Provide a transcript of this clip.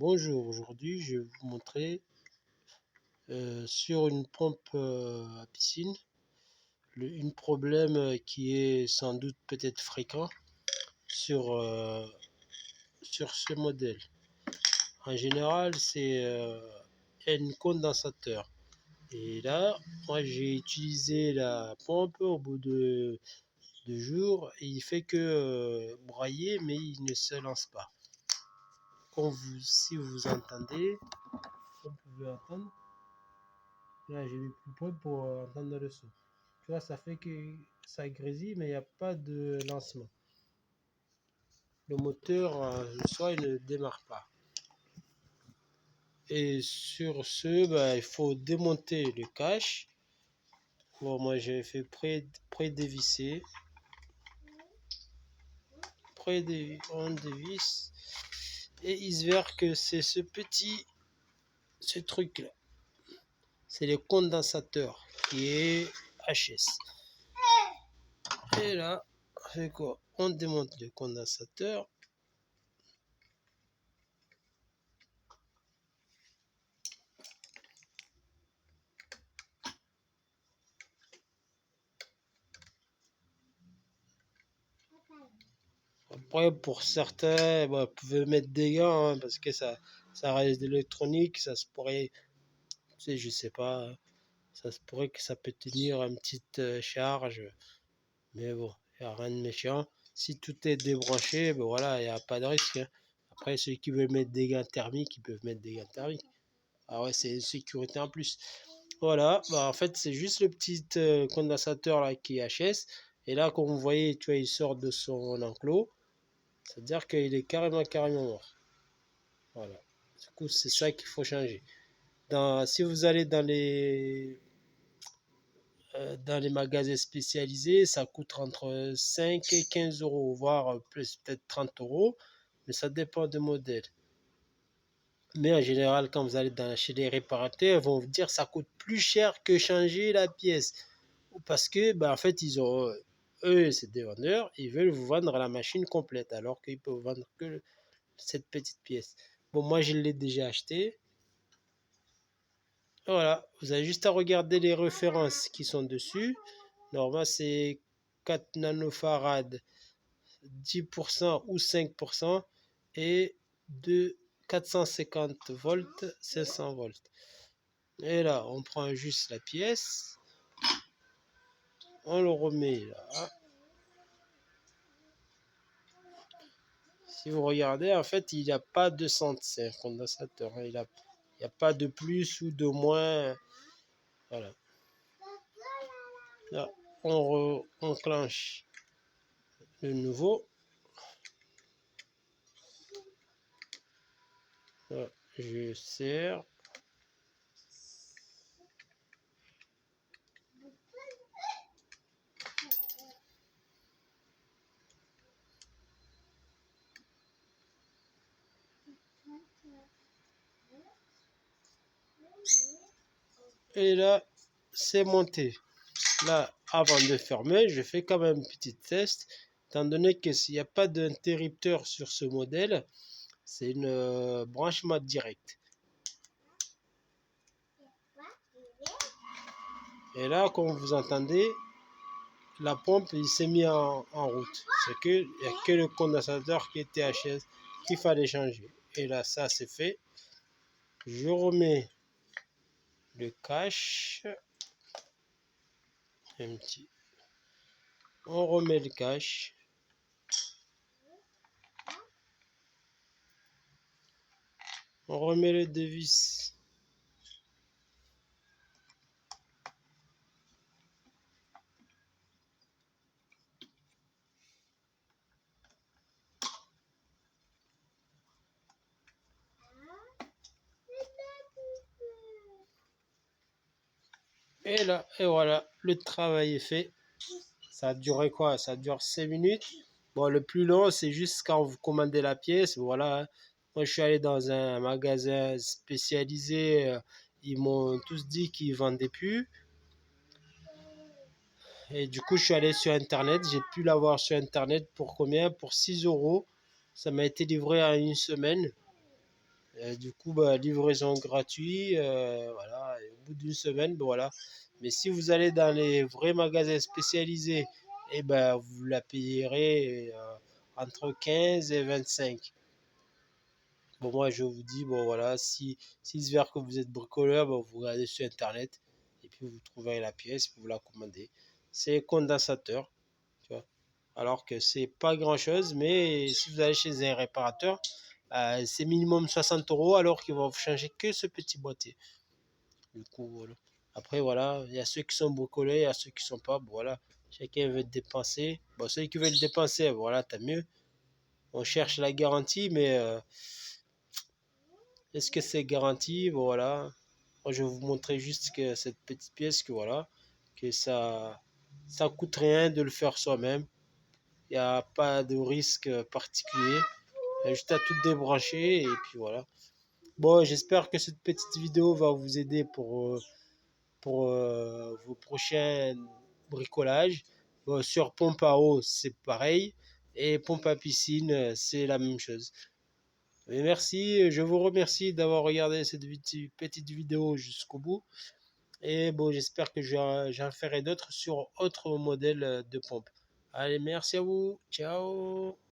Bonjour, aujourd'hui je vais vous montrer sur une pompe à piscine un problème qui est sans doute peut-être fréquent sur, sur ce modèle. En général, c'est un condensateur. Et là, moi j'ai utilisé la pompe au bout de 2 jours et il fait que brailler, mais il ne se lance pas. Si vous entendez, vous pouvez entendre. Là, j'ai mis plus près pour entendre le son. Tu vois, ça fait que ça grésille, mais il n'y a pas de lancement. Le moteur, le soir, il ne démarre pas. Et sur ce, bah, il faut démonter le cache. Bon, moi, j'ai fait pré-dévisser. On dévisse. Et il se verra que c'est ce truc-là. C'est le condensateur qui est HS. Et là, on fait quoi? On démonte le condensateur. Après, pour certains, bah, vous pouvez mettre des gants hein, parce que ça reste de l'électronique. Ça se pourrait, tu sais, je sais pas, ça se pourrait que ça peut tenir une petite charge. Mais bon, il n'y a rien de méchant. Si tout est débranché, ben voilà, il n'y a pas de risque. Hein. Après, ceux qui veulent mettre des gants thermiques, ils peuvent mettre des gants thermiques. Ah ouais, c'est une sécurité en plus. Voilà, bah en fait, c'est juste le petit condensateur là qui est HS. Et là, comme vous voyez, tu vois, il sort de son enclos. C'est-à-dire qu'il est carrément mort. Voilà. Du coup, c'est ça qu'il faut changer. Si vous allez dans les magasins spécialisés, ça coûte entre 5 et 15 euros, voire plus, peut-être 30 euros. Mais ça dépend du modèle. Mais en général, quand vous allez chez les réparateurs, ils vont vous dire que ça coûte plus cher que changer la pièce. Parce que, bah, en fait, eux, c'est des vendeurs, ils veulent vous vendre la machine complète, alors qu'ils peuvent vendre que cette petite pièce. Bon, moi, je l'ai déjà acheté. Voilà, vous avez juste à regarder les références qui sont dessus. Normalement, c'est 4 nanofarad, 10% ou 5% et de 450 volts, 500 volts. Et là, on prend juste la pièce, on le remet là. Si vous regardez, en fait, il n'y a pas de centre, c'est un condensateur. Il n'y a pas de plus ou de moins. Voilà. Là, on enclenche le nouveau. Voilà, je serre. Et là, c'est monté. Là, avant de fermer, je fais quand même un petit test. Étant donné qu'il n'y a pas d'interrupteur sur ce modèle, c'est une branchement direct. Et là, comme vous entendez, la pompe il s'est mis en route. Il n'y a que le condensateur qui était HS qu'il fallait changer. Et là, ça c'est fait. Je remets le cache. On remet le cache. On remet le devis. Et là, et voilà, le travail est fait. Ça a duré quoi? Ça dure 5 minutes. Bon, le plus long, c'est juste quand vous commandez la pièce. Voilà. Moi, je suis allé dans un magasin spécialisé. Ils m'ont tous dit qu'ils vendaient plus. Et du coup, je suis allé sur Internet. J'ai pu l'avoir sur Internet pour combien? Pour 6 euros. Ça m'a été livré en une semaine. Du coup, bah, livraison gratuite, voilà, et au bout d'une semaine, bah, voilà. Mais si vous allez dans les vrais magasins spécialisés, eh ben, vous la payerez entre 15 et 25. Bon, moi, je vous dis, bon, voilà, si se verre que vous êtes bricoleur, bon, vous regardez sur Internet et puis vous trouverez la pièce, vous la commandez. C'est condensateur, tu vois. Alors que c'est pas grand-chose, mais si vous allez chez un réparateur, c'est minimum 60 euros alors qu'ils vont vous changer que ce petit boîtier. Du coup, voilà. Après, voilà, il y a ceux qui sont bricolés, il y a ceux qui sont pas. Bon, voilà, chacun veut dépenser. Bon, ceux qui veulent dépenser, voilà, tant mieux. On cherche la garantie, mais est-ce que c'est garanti? Bon, voilà. Moi, je vais vous montrer juste que cette petite pièce, que voilà, que ça coûte rien de le faire soi-même. Il n'y a pas de risque particulier. Il y a juste à tout débrancher et puis voilà. Bon, j'espère que cette petite vidéo va vous aider pour vos prochains bricolages. Bon, sur pompe à eau, c'est pareil. Et pompe à piscine, c'est la même chose. Mais merci, je vous remercie d'avoir regardé cette petite vidéo jusqu'au bout. Et bon, j'espère que j'en ferai d'autres sur autre modèle de pompe. Allez, merci à vous. Ciao.